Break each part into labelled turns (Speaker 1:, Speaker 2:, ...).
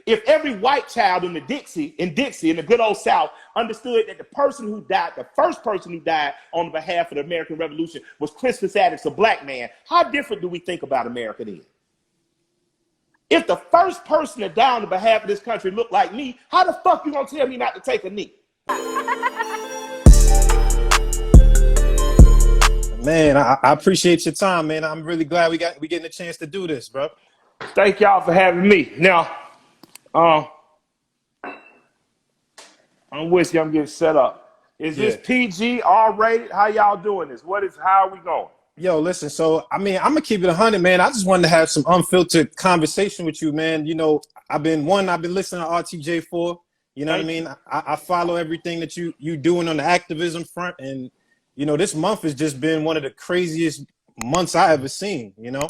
Speaker 1: If every white child in Dixie, in the good old South, understood that the person who died, the first person who died on behalf of the American Revolution was Crispus Attucks, a black man, how different do we think about America then? If the first person to die on behalf of this country looked like me, how the fuck you gonna tell me not to take a knee?
Speaker 2: Man, I appreciate your time, man. I'm really glad we getting a chance to do this, bro.
Speaker 1: Thank y'all for having me. Now, I'm with you. I'm getting set up. Is this PG, R-rated? How y'all doing this? How are we going?
Speaker 2: Yo, listen, so, I mean, I'm going to keep it 100, man. I just wanted to have some unfiltered conversation with you, man. You know, I've been listening to RTJ4. You know what I mean? I follow everything that you doing on the activism front. And, you know, this month has just been one of the craziest months I ever seen, you know?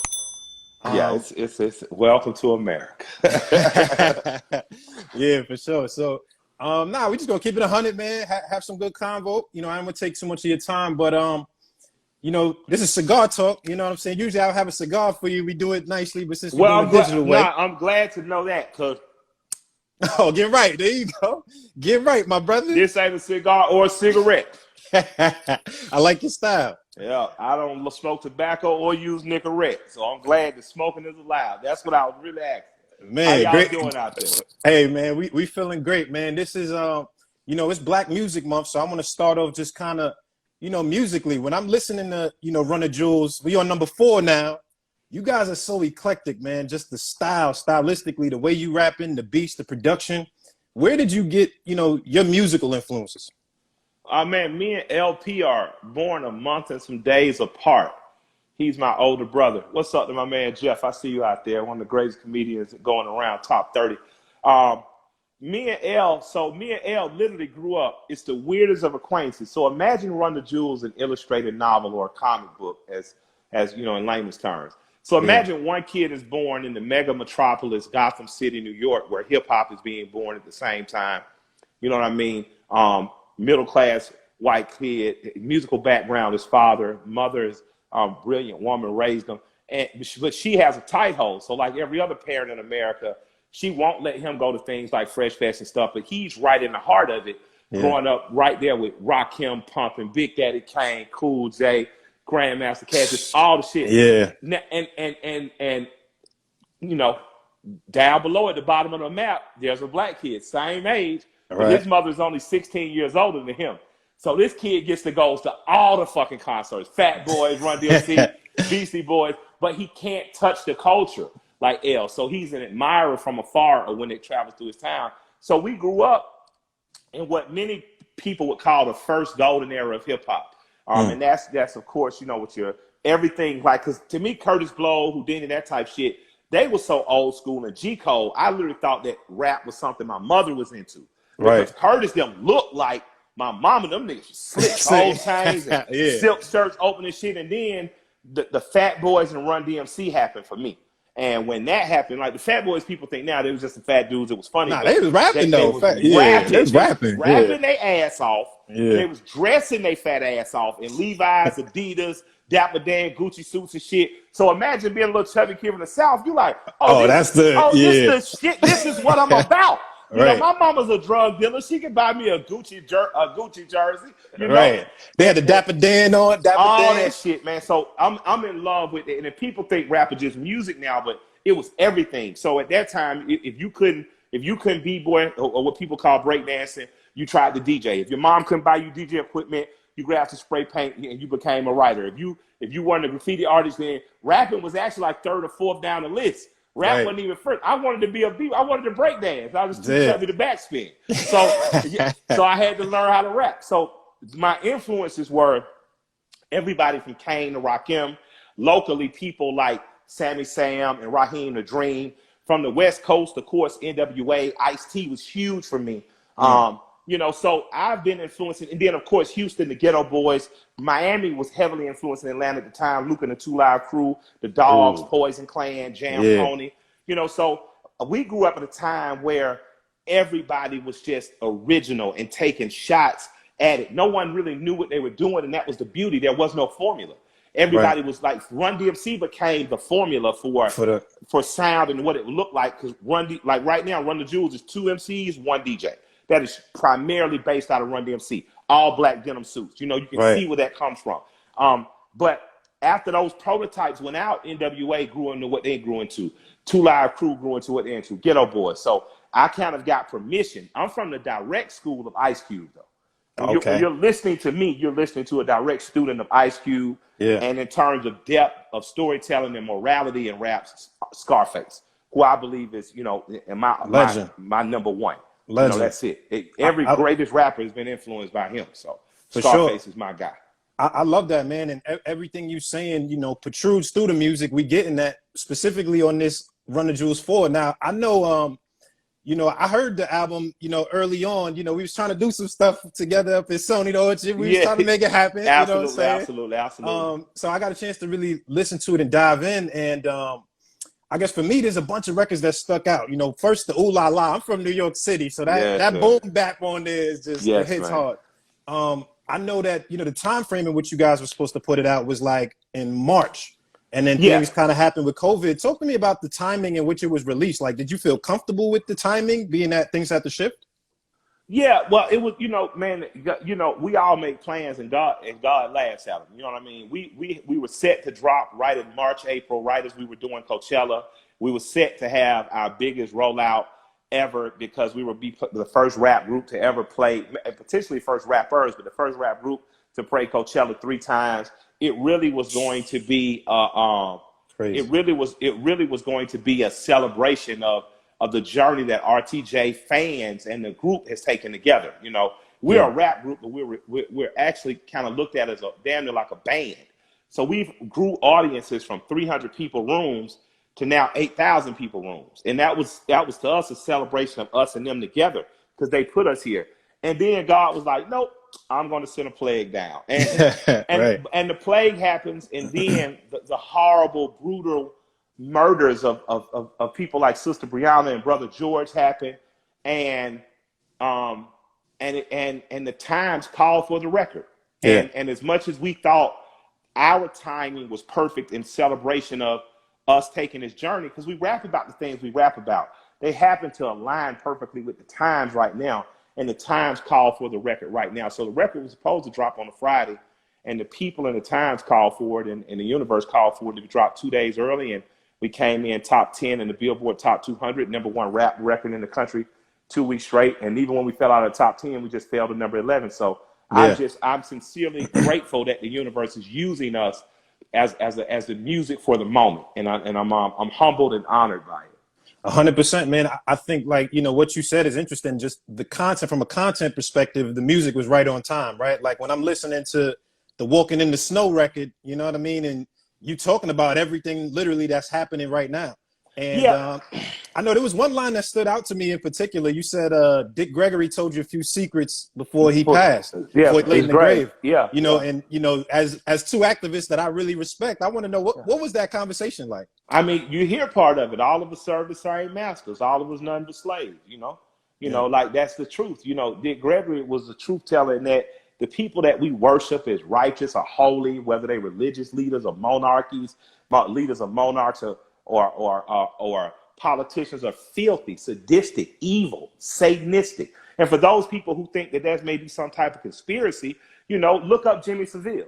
Speaker 1: Yeah, it's welcome to America.
Speaker 2: Yeah, for sure. So, we just gonna keep it 100, man. Have some good convo. You know, I don't want to take too much of your time, but you know, this is cigar talk. You know what I'm saying? Usually I'll have a cigar for you. We do it nicely, but since we're doing it digital way,
Speaker 1: I'm glad to know that, cause
Speaker 2: get right. There you go. Get right, my brother.
Speaker 1: This ain't a cigar or a cigarette.
Speaker 2: I like your style.
Speaker 1: Yeah, I don't smoke tobacco or use Nicorette, so I'm glad that smoking is allowed. That's what I was really asking.
Speaker 2: Man,
Speaker 1: how y'all doing out there?
Speaker 2: Hey, man, we feeling great, man. This is you know, it's Black Music Month, so I want to start off just kind of, you know, musically. When I'm listening to, you know, Run the Jewels, we on number 4 now. You guys are so eclectic, man. Just the stylistically, the way you rapping, the beats, the production. Where did you get, you know, your musical influences?
Speaker 1: Man, me and LP are born a month and some days apart. He's my older brother. What's up to my man Jeff? I see you out there, one of the greatest comedians going around, top 30. Me and L literally grew up. It's the weirdest of acquaintances. So imagine Run the Jewels, an illustrated novel or a comic book, as you know, in layman's terms. So imagine one kid is born in the mega metropolis, Gotham City, New York, where hip hop is being born at the same time. You know what I mean? Middle-class white kid, musical background, his father, mother is brilliant woman, raised him. But she has a tight hole. So like every other parent in America, she won't let him go to things like Fresh Fest and stuff, but he's right in the heart of it, growing up right there with Rakim pumping, Big Daddy Kane, Cool J, Grandmaster Caz, just all the shit.
Speaker 2: Yeah.
Speaker 1: And you know, down below at the bottom of the map, there's a black kid, same age, but his mother's only 16 years older than him. So this kid gets to go to all the fucking concerts, Fat Boys, Run DMC, Beastie Boys, but he can't touch the culture like L. So he's an admirer from afar of when it travels through his town. So we grew up in what many people would call the first golden era of hip hop. And that's of course, you know, with your everything, like, because to me, Curtis Blow, Houdini, that type shit, they were so old school. And G Code, I literally thought that rap was something my mother was into. Because Curtis them looked like my mom and them niggas slick gold chains and silk shirts open and shit. And then the Fat Boys and Run DMC happened for me. And when that happened, like the Fat Boys, people think now they was just some fat dudes. It was funny.
Speaker 2: Nah, they was rapping though.
Speaker 1: They was rapping their ass off. They was dressing their fat ass off in Levi's, Adidas, Dapper Dan, Gucci suits and shit. So imagine being a little chubby kid from the South. You like, this is the shit. This is what I'm about. You know, my mama's a drug dealer. She can buy me a Gucci jersey. You know?
Speaker 2: They had the Dapper Dan on,
Speaker 1: all that shit, man. So I'm in love with it. And if people think rap is just music now, but it was everything. So at that time, if you couldn't b-boy or what people call breakdancing, you tried to DJ. If your mom couldn't buy you DJ equipment, you grabbed some spray paint and you became a writer. If you weren't a graffiti artist, then rapping was actually like 3rd or 4th down the list. Rap wasn't even first. I wanted to be I wanted to break dance. I was too chubby to backspin. So I had to learn how to rap. So my influences were everybody from Kane to Rakim. Locally, people like Sammy Sam and Raheem the Dream. From the West Coast, of course, NWA, Ice-T was huge for me. You know, so I've been influencing, and then of course Houston, the Ghetto Boys. Miami was heavily influencing Atlanta at the time. Luke and the 2 Live Crew, the Dogs, Poison Clan, Jam Pony. You know, so we grew up at a time where everybody was just original and taking shots at it. No one really knew what they were doing, and that was the beauty. There was no formula. everybody was like, Run DMC became the formula for sound and what it looked like. Because like right now, Run the Jewels is 2 MCs, 1 DJ. That is primarily based out of Run DMC. All black denim suits. You know, you can see where that comes from. But after those prototypes went out, NWA grew into what they grew into. 2 Live Crew grew into what they're into. Ghetto Boys. So I kind of got permission. I'm from the direct school of Ice Cube, though. When you're listening to me, you're listening to a direct student of Ice Cube. Yeah. And in terms of depth of storytelling and morality and raps, Scarface, who I believe is, you know, my number one. Legend. You know, that's it. Every greatest rapper has been influenced by him. So Scarface is my guy.
Speaker 2: I love that, man. And everything you're saying, you know, protrudes through the music. We getting that specifically on this Run the Jewels 4. Now, I know, you know, I heard the album, you know, early on. You know, we was trying to do some stuff together up at Sony, though. We was trying to make it happen.
Speaker 1: Absolutely,
Speaker 2: you know
Speaker 1: absolutely.
Speaker 2: So I got a chance to really listen to it and dive in. And I guess for me, there's a bunch of records that stuck out. You know, first the Ooh La La. I'm from New York City, so that boom bap on there is just hits hard. I know that, you know, the time frame in which you guys were supposed to put it out was like in March, and then things kind of happened with COVID. Talk to me about the timing in which it was released. Like, did you feel comfortable with the timing, being that things had to shift?
Speaker 1: Yeah, well, it was, you know, man, you know, we all make plans and God laughs at them. You know what I mean? We were set to drop right in March, April, right as we were doing Coachella. We were set to have our biggest rollout ever, because we would be the first rap group to ever play, potentially first rappers, but the first rap group to play Coachella 3 times. It really was going to be it really was going to be a celebration of the journey that RTJ fans and the group has taken together. You know, we're a rap group, but we're actually kind of looked at as a damn near like a band. So we've grew audiences from 300 people rooms to now 8,000 people rooms. And that was to us a celebration of us and them together, because they put us here. And then God was like, nope, I'm going to send a plague down. And and the plague happens, and then the horrible, brutal murders of people like Sister Brianna and Brother George happen. And the times called for the record. And as much as we thought our timing was perfect in celebration of us taking this journey, because we rap about the things we rap about, they happen to align perfectly with the times right now, and the times call for the record right now. So the record was supposed to drop on a Friday, and the people in the times called for it, and the universe called for it to be dropped 2 days early, and we came in top 10 in the Billboard Top 200, #1 rap record in the country 2 weeks straight. And even when we fell out of the top 10, we just fell to number 11. So I'm sincerely grateful that the universe is using us as the music for the moment, and I'm humbled and honored by it.
Speaker 2: 100%, man. I think, like, you know, what you said is interesting. Just the content, from a content perspective, the music was right on time, right? Like when I'm listening to the Walking in the Snow record, you know what I mean, and you talking about everything literally that's happening right now. And I know there was one line that stood out to me in particular. You said Dick Gregory told you a few secrets before he passed, before he laid in the grave.
Speaker 1: Yeah,
Speaker 2: you know, and you know, as 2 activists that I really respect, I want to know what was that conversation like?
Speaker 1: I mean, you hear part of it. All of us serve the same masters. All of us none but slaves. You know, like that's the truth. You know, Dick Gregory was the truth teller in that the people that we worship as righteous or holy, whether they religious leaders or leaders of monarchs or politicians, are filthy, sadistic, evil, satanistic. And for those people who think that there's maybe some type of conspiracy, you know, look up Jimmy Savile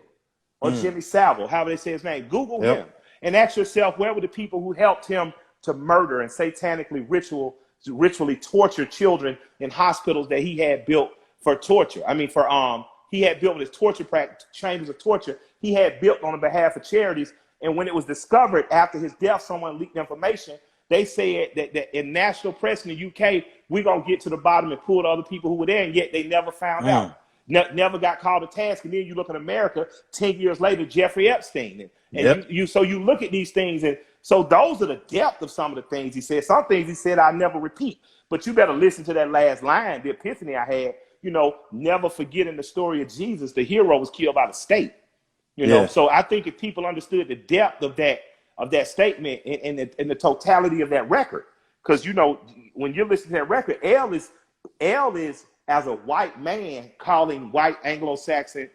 Speaker 1: or Jimmy Savile, however they say his name. Google him and ask yourself, where were the people who helped him to murder and satanically ritually torture children in hospitals that he had built for torture? I mean, he had built his torture chambers of torture. He had built on behalf of charities. And when it was discovered after his death, someone leaked information. They said that in national press in the UK, we're going to get to the bottom and pull the other people who were there, and yet they never found out. Never got called to task. And then you look at America, 10 years later, Jeffrey Epstein. And so you look at these things, and so those are the depth of some of the things he said. Some things he said I'll never repeat. But you better listen to that last line, the epiphany I had, you know, never forgetting the story of Jesus. The hero was killed by the state. You know, so I think if people understood the depth of that statement and the totality of that record, because, you know, when you listen to that record, L is as a white man calling white Anglo-Saxon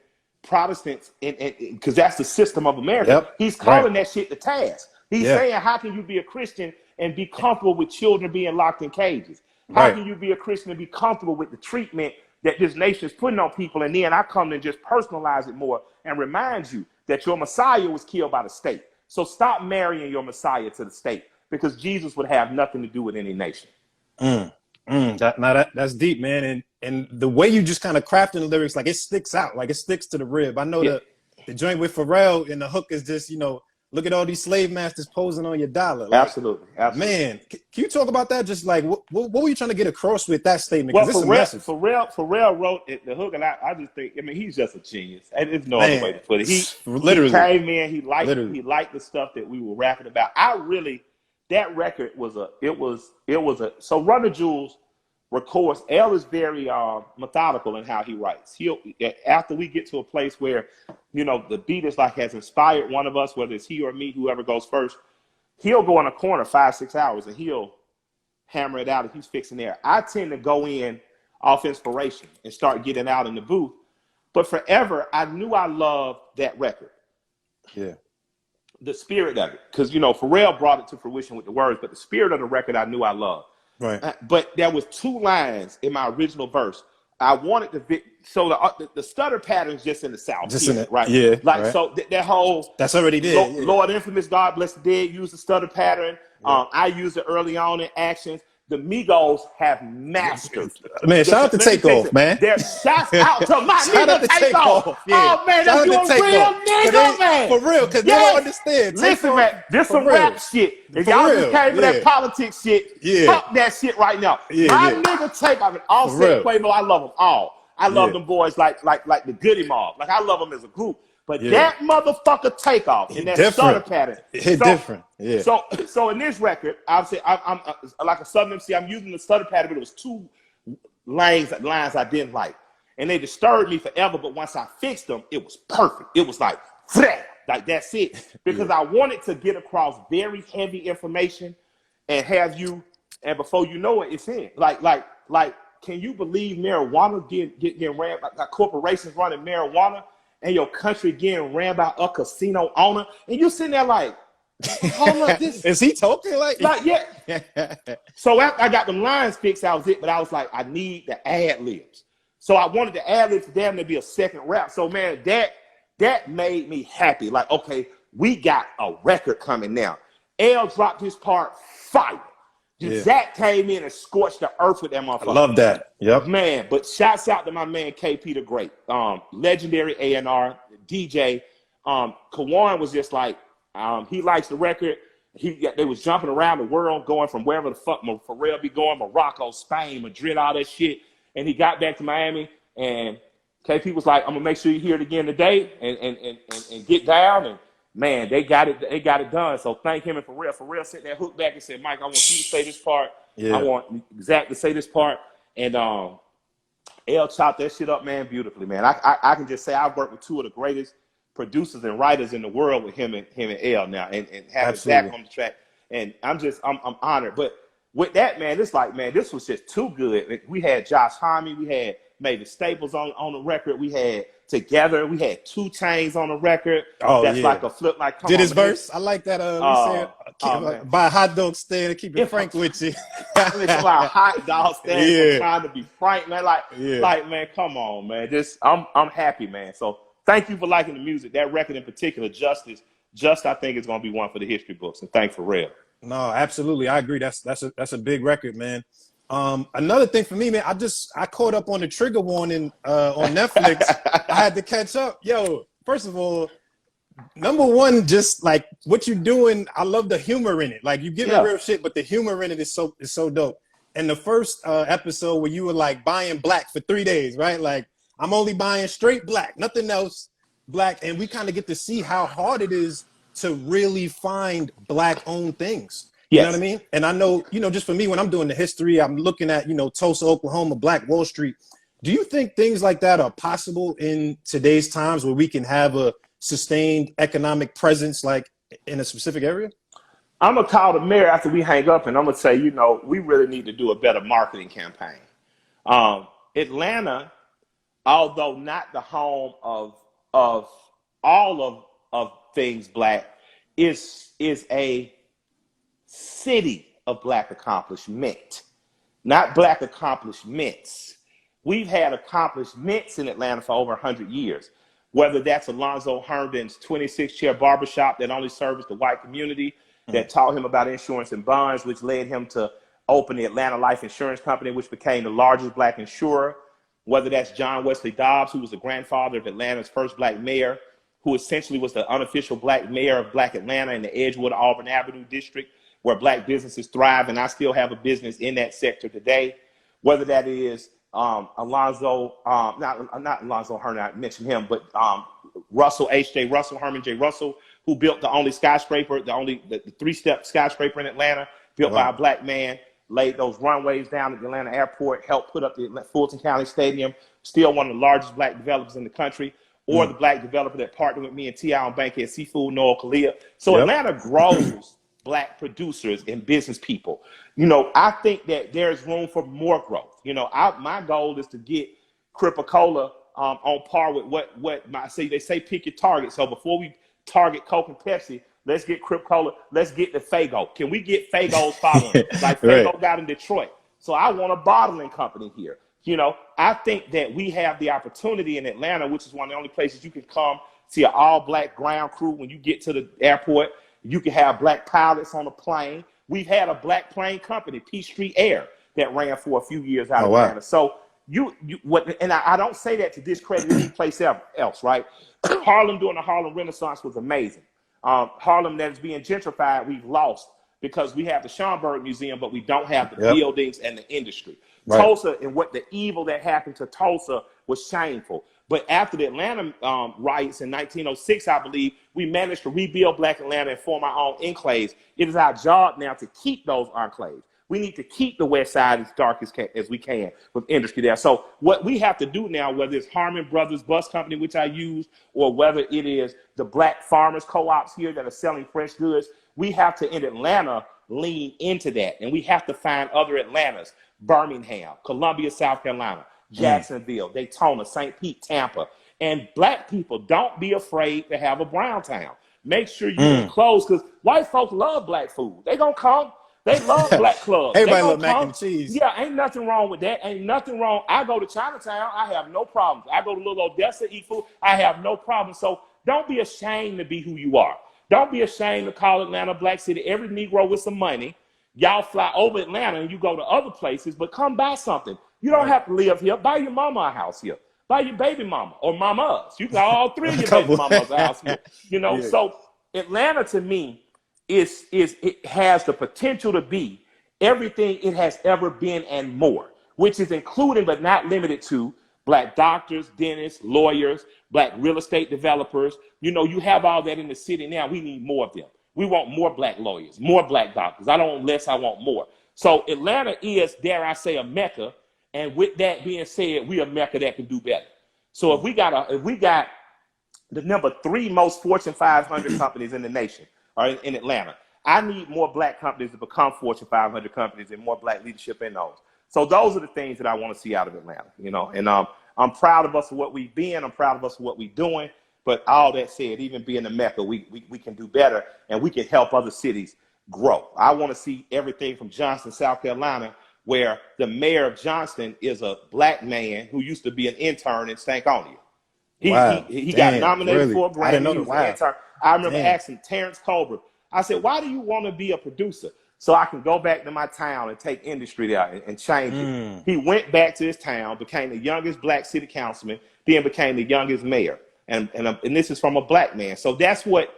Speaker 1: Protestants, because that's the system of America.
Speaker 2: Yep.
Speaker 1: He's calling that shit the task. He's
Speaker 2: Yeah.
Speaker 1: saying, how can you be a Christian and be comfortable with children being locked in cages? How
Speaker 2: Right.
Speaker 1: can you be a Christian and be comfortable with the treatment that this nation is putting on people? And then I come and just personalize it more and remind you that your Messiah was killed by the state. So stop marrying your Messiah to the state, because Jesus would have nothing to do with any nation.
Speaker 2: That's deep, man. And the way you just kind of crafting the lyrics, like it sticks out, like it sticks to the rib. I know the joint with Pharrell and the hook is just, look at all these slave masters posing on your dollar. Like,
Speaker 1: Absolutely.
Speaker 2: Man, can you talk about that? Just like, what were you trying to get across with that statement?
Speaker 1: Well,
Speaker 2: This is a message.
Speaker 1: Pharrell wrote it, the hook, and I just think, he's just a genius. And there's no other way to put it. He came in, he liked the stuff that we were rapping about. That record was so Run the Jewels records. L is very methodical in how he writes. After we get to a place where, the beat is like has inspired one of us, whether it's he or me, whoever goes first, he'll go in a corner 5-6 hours and he'll hammer it out if he's fixing there. I tend to go in off inspiration and start getting out in the booth. But forever, I knew I loved that record.
Speaker 2: Yeah.
Speaker 1: The spirit of it. Because, Pharrell brought it to fruition with the words, but the spirit of the record I knew I loved.
Speaker 2: Right.
Speaker 1: But there was 2 lines in my original verse. I wanted to, so the stutter pattern's just in the South.
Speaker 2: Just in it,
Speaker 1: right?
Speaker 2: Yeah.
Speaker 1: Like,
Speaker 2: right.
Speaker 1: so that whole.
Speaker 2: That's already there.
Speaker 1: Lord Infamous, God Bless the Dead, used the stutter pattern. Yeah. I used it early on in Actions. The Migos have mastered.
Speaker 2: Man, shout out to Takeoff, man.
Speaker 1: Shouts out to my nigga Takeoff.
Speaker 2: Yeah.
Speaker 1: Oh, man, that's your real nigga, man.
Speaker 2: For real, because they don't understand.
Speaker 1: Listen, man, this some rap shit. If y'all just came for that politics shit, fuck that shit right now. My nigga Takeoff and Offset Quavo, I love them all. I love them boys like the Goody Mob. Like, I love them as a group. But that motherfucker Takeoff in that stutter pattern.
Speaker 2: It's different. Yeah.
Speaker 1: So in this record, obviously, I'm like a Southern MC. I'm using the stutter pattern, but it was 2 lines I didn't like, and they disturbed me forever. But once I fixed them, it was perfect. It was like that's it, because I wanted to get across very heavy information and have you, and before you know it, it's in. Like, can you believe marijuana getting ran like corporations running marijuana? And your country getting ran by a casino owner, and you sitting there like, hold up, this
Speaker 2: is he talking like
Speaker 1: yeah. So after I got them lines fixed, that was it. But I was like, I need the ad libs. So I wanted the ad libs for them to be a second rap. So man, that made me happy. Like, okay, we got a record coming now. L dropped his part fire. Zach came in and scorched the earth with that motherfucker.
Speaker 2: I love that. Yep.
Speaker 1: Man, but shouts out to my man KP the Great. Legendary A&R, DJ. Kawan was just like, he likes the record. They was jumping around the world, going from wherever the fuck Pharrell be going, Morocco, Spain, Madrid, all that shit. And he got back to Miami, and KP was like, I'm gonna make sure you hear it again today and get down. And man, they got it done. So thank him and Pharrell. Pharrell sent that hook back and said, Mike, I want you to say this part. I want Zach to say this part. And L chopped that shit up, man, beautifully, man. I can just say I've worked with 2 of the greatest producers and writers in the world with him and L now, and having Zach on the track. And I'm honored. But with that, man, it's like, man, this was just too good. We had Josh Homme, we had Mavis Staples on the record, we had Together, we had 2 Chainz on the record. That's like a flip, like come
Speaker 2: did
Speaker 1: on,
Speaker 2: his verse. I like that. Buy a hot dog stand and keep it frank with you.
Speaker 1: It's like a hot dog stand trying to be frank, man. Like man, come on, man. I'm happy, man. So thank you for liking the music. That record in particular, Just I think is gonna be one for the history books. And thanks for real.
Speaker 2: No, absolutely. I agree. That's a big record, man. Another thing for me, man, I caught up on the trigger warning on Netflix. I had to catch up. Yo, first of all, number one, just like what you're doing, I love the humor in it. Like, you give me real shit, but the humor in it is so dope. And the first episode where you were like buying black for 3 days, right? Like, I'm only buying straight black, nothing else black. And we kind of get to see how hard it is to really find black-owned things. You know what I mean? And I know, just for me, when I'm doing the history, I'm looking at, Tulsa, Oklahoma, Black Wall Street. Do you think things like that are possible in today's times where we can have a sustained economic presence, like in a specific area?
Speaker 1: I'm going to call the mayor after we hang up, and I'm going to say, we really need to do a better marketing campaign. Atlanta, although not the home of of all of things black is a city of black accomplishment, not black accomplishments. We've had accomplishments in Atlanta for over 100 years, whether that's Alonzo Herndon's 26-chair barbershop that only serviced the white community, that taught him about insurance and bonds, which led him to open the Atlanta Life Insurance Company, which became the largest black insurer, whether that's John Wesley Dobbs, who was the grandfather of Atlanta's first black mayor, who essentially was the unofficial black mayor of Black Atlanta in the Edgewood Auburn Avenue district, where black businesses thrive, and I still have a business in that sector today. Whether that is Alonzo, not Alonzo Herndon, I mentioned him, but Russell, H.J. Russell, Herman J. Russell, who built the only skyscraper, the three-step skyscraper in Atlanta, built by a black man, laid those runways down at the Atlanta airport, helped put up the Fulton County Stadium, still one of the largest black developers in the country, or the black developer that partnered with me and T.I. on Bankhead Seafood, Noel Kalia. So Atlanta grows black producers and business people. You know, I think that there's room for more growth. You know, my goal is to get Cripicola on par with what they say pick your target. So before we target Coke and Pepsi, let's get Cripicola, let's get the Faygo. Can we get Faygo's following like Faygo got in Detroit? So I want a bottling company here. You know, I think that we have the opportunity in Atlanta, which is one of the only places you can come see an all-black ground crew when you get to the airport. You can have black pilots on a plane. We've had a black plane company, Peachtree Air, that ran for a few years out of Atlanta. So I don't say that to discredit any place else, right? Harlem during the Harlem Renaissance was amazing. Harlem that is being gentrified, we've lost because we have the Schomburg Museum, but we don't have the buildings and the industry. Tulsa and what the evil that happened to Tulsa was shameful. But after the Atlanta riots in 1906, I believe, we managed to rebuild Black Atlanta and form our own enclaves. It is our job now to keep those enclaves. We need to keep the West Side as dark as we can with industry there. So what we have to do now, whether it's Harmon Brothers Bus Company, which I use, or whether it is the black farmers co-ops here that are selling fresh goods, we have to, in Atlanta, lean into that. And we have to find other Atlantas, Birmingham, Columbia, South Carolina, Jacksonville, Daytona, St. Pete, Tampa. And black people, don't be afraid to have a brown town. Make sure you're enclosed, because white folks love black food. They gonna come. They love black clubs.
Speaker 2: Everybody love mac and cheese.
Speaker 1: Yeah, ain't nothing wrong with that. Ain't nothing wrong. I go to Chinatown. I have no problems. I go to Little Odessa, eat food. I have no problem. So don't be ashamed to be who you are. Don't be ashamed to call Atlanta Black City. Every Negro with some money, y'all fly over Atlanta and you go to other places, but come buy something. You don't have to live here. Buy your mama a house here. Buy your baby mama or mamas. You got all three of your baby mamas a house here. You know, so Atlanta to me it has the potential to be everything it has ever been and more, which is including but not limited to black doctors, dentists, lawyers, black real estate developers. You know, you have all that in the city now. We need more of them. We want more black lawyers, more black doctors. I don't want less, I want more. So Atlanta is, dare I say, a Mecca. And with that being said, we a Mecca that can do better. So if we got the number 3 most Fortune 500 companies in the nation are in Atlanta, I need more black companies to become Fortune 500 companies and more black leadership in those. So those are the things that I want to see out of Atlanta, you know. And I'm proud of us for what we've been. I'm proud of us for what we're doing. But all that said, even being a Mecca, we can do better, and we can help other cities grow. I want to see everything from Johnston, South Carolina, where the mayor of Johnston is a black man who used to be an intern in Stankonia. He got nominated for a Grammy.
Speaker 2: I didn't know
Speaker 1: he was an intern. I remember asking Terrence Colbert, I said, why do you want to be a producer? So I can go back to my town and take industry there and change it. He went back to his town, became the youngest black city councilman, then became the youngest mayor. And this is from a black man. So that's what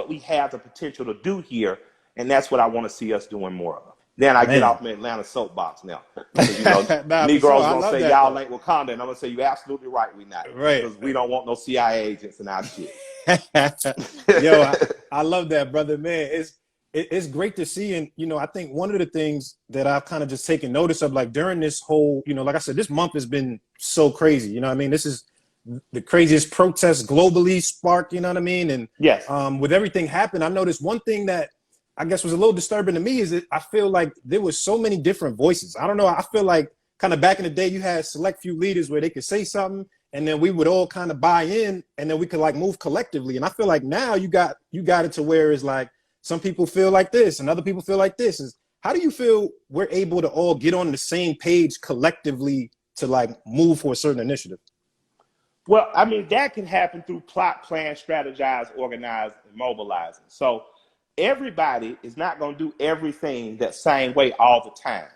Speaker 1: we have the potential to do here. And that's what I want to see us doing more of. Then I get off my Atlanta soapbox now. You know, Negroes gonna say y'all ain't Wakanda, and I'm gonna say you're absolutely right, we not.
Speaker 2: Right.
Speaker 1: Because we don't want no CIA agents in our shit.
Speaker 2: Yo, I love that, brother, man. It's great to see. And, you know, I think one of the things that I've kind of just taken notice of, like during this whole, you know, like I said, this month has been so crazy. You know what I mean? This is the craziest protest globally sparked, you know what I mean? And
Speaker 1: yes,
Speaker 2: with everything happened, I noticed one thing that I guess was a little disturbing to me is that I feel like there was so many different voices. I don't know. I feel like kind of back in the day, you had select few leaders where they could say something and then we would all kind of buy in, and then we could like move collectively. And I feel like now you got it to where it's like some people feel like this and other people feel like this. Is how do you feel we're able to all get on the same page collectively to like move for a certain initiative?
Speaker 1: Well, I mean, that can happen through plot, plan, strategize, organize, and mobilizing. So everybody is not going to do everything that same way all the time.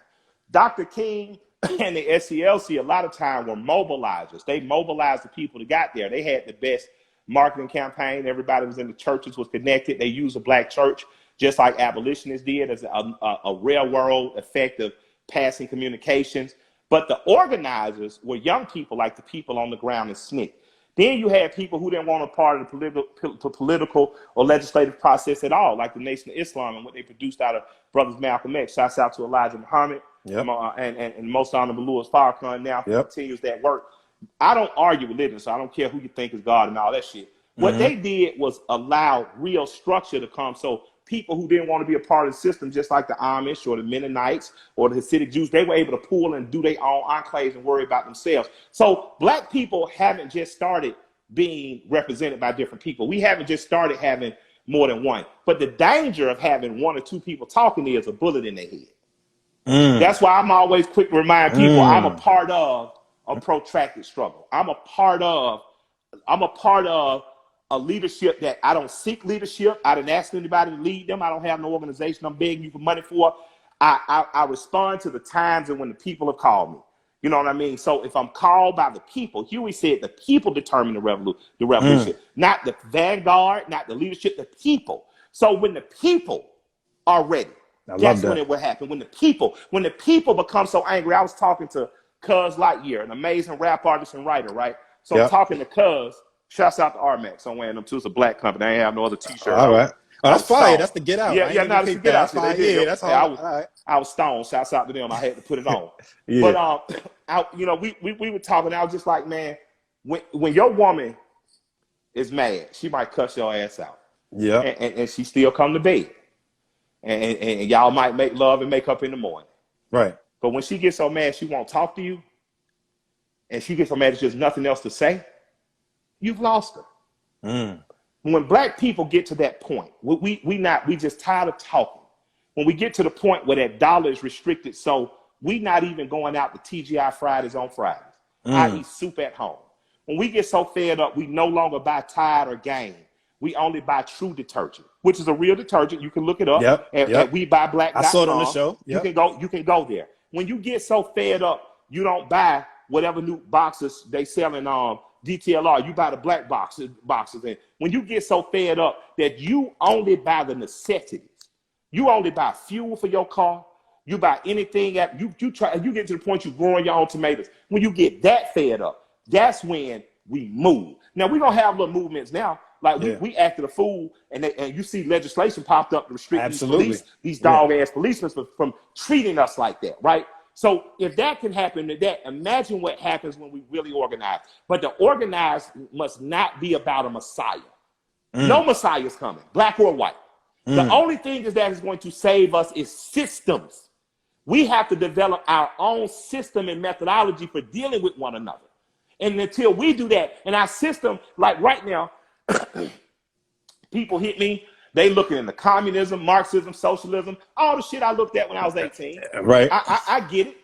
Speaker 1: Dr. King and the SCLC a lot of time were mobilizers. They mobilized the people that got there. They had the best marketing campaign. Everybody was in the churches, was connected. They used a black church just like abolitionists did as a real world effect of passing communications. But the organizers were young people like the people on the ground in SNCC. Then you had people who didn't want a part of the political or legislative process at all, like the Nation of Islam and what they produced out of Brothers Malcolm X. Shouts out to Elijah Muhammad and most honorable Louis Farrakhan now continues that work. I don't argue religion, so I don't care who you think is God and all that shit. What they did was allow real structure to come. So people who didn't want to be a part of the system, just like the Amish or the Mennonites or the Hasidic Jews, they were able to pull and do their own enclaves and worry about themselves. So black people haven't just started being represented by different people. We haven't just started having more than one. But the danger of having one or two people talking is a bullet in their head. That's why I'm always quick to remind people I'm a part of a protracted struggle. I'm a part of a leadership that I don't seek leadership. I didn't ask anybody to lead them. I don't have no organization I'm begging you for money for. I respond to the times and when the people have called me. You know what I mean? So if I'm called by the people, Huey said the people determine the revolution, not the vanguard, not the leadership, the people. So when the people are ready, that's when it will happen. When the people become so angry. I was talking to Cuz Lightyear, an amazing rap artist and writer, right? So I'm talking to Cuz. Shouts out to R-Max. I'm wearing them too. It's a black company. I ain't have no other t-shirt.
Speaker 2: All right. Oh, that's fire. That's the Get Out.
Speaker 1: Yeah, that's the Get Out.
Speaker 2: That's all.
Speaker 1: I was stoned. Shouts out to them. I had to put it on. But we were talking. I was just like, man, when your woman is mad, she might cuss your ass out. Yeah. And she still come to bed. And y'all might make love and make up in the morning. Right. But when she gets so mad, she won't talk to you. And she gets so mad, there's just nothing else to say. You've lost her. When black people get to that point, we just tired of talking. When we get to the point where that dollar is restricted, so we not even going out to TGI Fridays on Fridays. I eat soup at home. When we get so fed up, we no longer buy Tide or Gain. We only buy True detergent, which is a real detergent. You can look it up. At we buy black.
Speaker 2: I saw it on the show.
Speaker 1: You can go there. When you get so fed up, you don't buy whatever new boxes they sell in DTLR. You buy the black boxes. And when you get so fed up that you only buy the necessities, you only buy fuel for your car, you buy anything you get to the point you're growing your own tomatoes. When you get that fed up, that's when we move. Now we're gonna have little movements now. Like we acted a fool, and you see legislation popped up to restrict these dog ass policemen from treating us like that, right? So if that can happen, imagine what happens when we really organize. But the organize must not be about a messiah. No messiah is coming, black or white. The only thing that is going to save us is systems. We have to develop our own system and methodology for dealing with one another. And until we do that, and our system, like right now, people hit me. They looking into communism, Marxism, socialism, all the shit I looked at when I was 18. Right. I get it.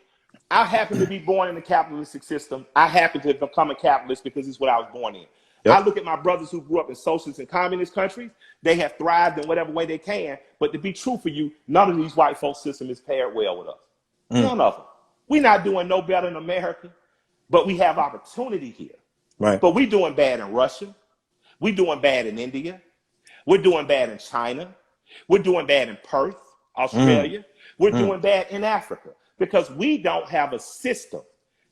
Speaker 1: I happen to be born in a capitalistic system. I happen to become a capitalist because it's what I was born in. Yep. I look at my brothers who grew up in socialist and communist countries. They have thrived in whatever way they can. But to be true for you, none of these white folks' system is paired well with us. None of them. We're not doing no better in America, but we have opportunity here. Right. But we're doing bad in Russia. We're doing bad in India. We're doing bad in China. We're doing bad in Perth, Australia. We're doing bad in Africa because we don't have a system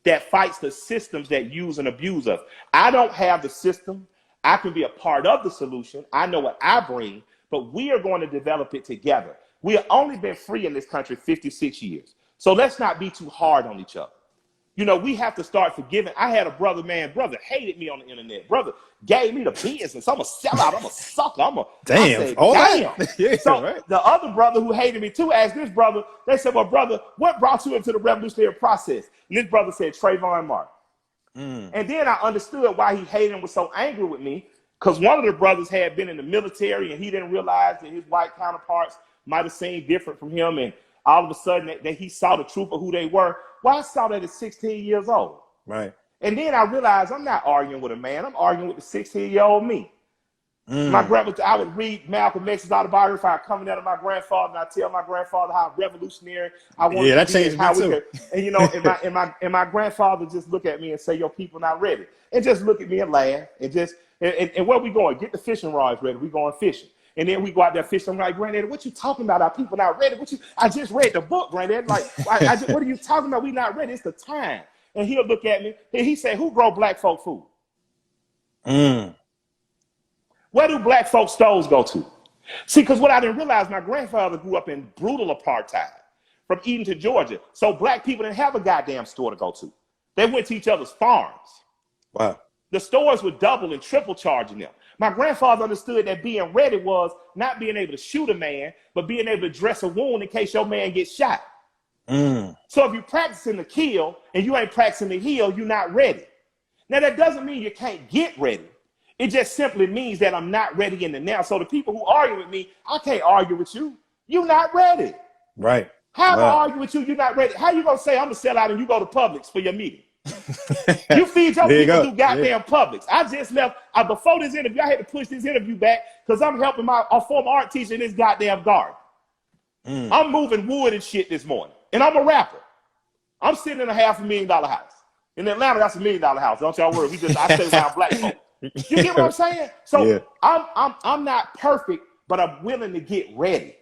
Speaker 1: that fights the systems that use and abuse us. I don't have the system. I can be a part of the solution. I know what I bring, but we are going to develop it together. We have only been free in this country 56 years. So let's not be too hard on each other. You know, we have to start forgiving. I had a brother hated me on the internet. Brother gave me the business. I'm a sellout. I'm a sucker. Damn. So the other brother who hated me too asked this brother, they said, well, brother, what brought you into the revolutionary process? And this brother said, Trayvon Martin. And then I understood why he hated and was so angry with me, because one of the brothers had been in the military and he didn't realize that his white counterparts might have seen different from him. And all of a sudden that he saw the truth of who they were. Well, I saw that at 16 years old.
Speaker 2: Right.
Speaker 1: And then I realized I'm not arguing with a man. I'm arguing with the 16-year-old me. My grandfather, I would read Malcolm X's autobiography. I come out of my grandfather and I tell my grandfather how revolutionary I want to be.
Speaker 2: Changed me too.
Speaker 1: And you know, and my grandfather just look at me and say, "Your people not ready," and just look at me and laugh and just and where we going? Get the fishing rods ready. We going fishing. And then we go out there fishing. I'm like, Granddaddy, what you talking about? Our people not ready. I just read the book, Granddaddy. Like, what are you talking about? We not ready. It's the time. And he'll look at me and he say, "Who grow black folk food?" Where do black folks' stores go to? See, because what I didn't realize, my grandfather grew up in brutal apartheid from Eden to Georgia. So black people didn't have a goddamn store to go to. They went to each other's farms.
Speaker 2: Wow.
Speaker 1: The stores were double and triple charging them. My grandfather understood that being ready was not being able to shoot a man, but being able to dress a wound in case your man gets shot. So if you're practicing to kill and you ain't practicing to heal, you're not ready. Now, that doesn't mean you can't get ready. It just simply means that I'm not ready in the now. So the people who argue with me, I can't argue with you. You're not ready.
Speaker 2: Right.
Speaker 1: How am I argue with you? You're not ready. How you going to say I'm going to sell out and you go to Publix for your meeting? You feed your people through goddamn Publix. I just left. Before this interview, I had to push this interview back because I'm helping my former art teacher in this goddamn garden. I'm moving wood and shit this morning. And I'm a rapper. I'm sitting in a $500,000 house. In Atlanta, that's $1 million house. Don't y'all worry. I stay around black folk. You get what I'm saying? So I'm not perfect, but I'm willing to get ready.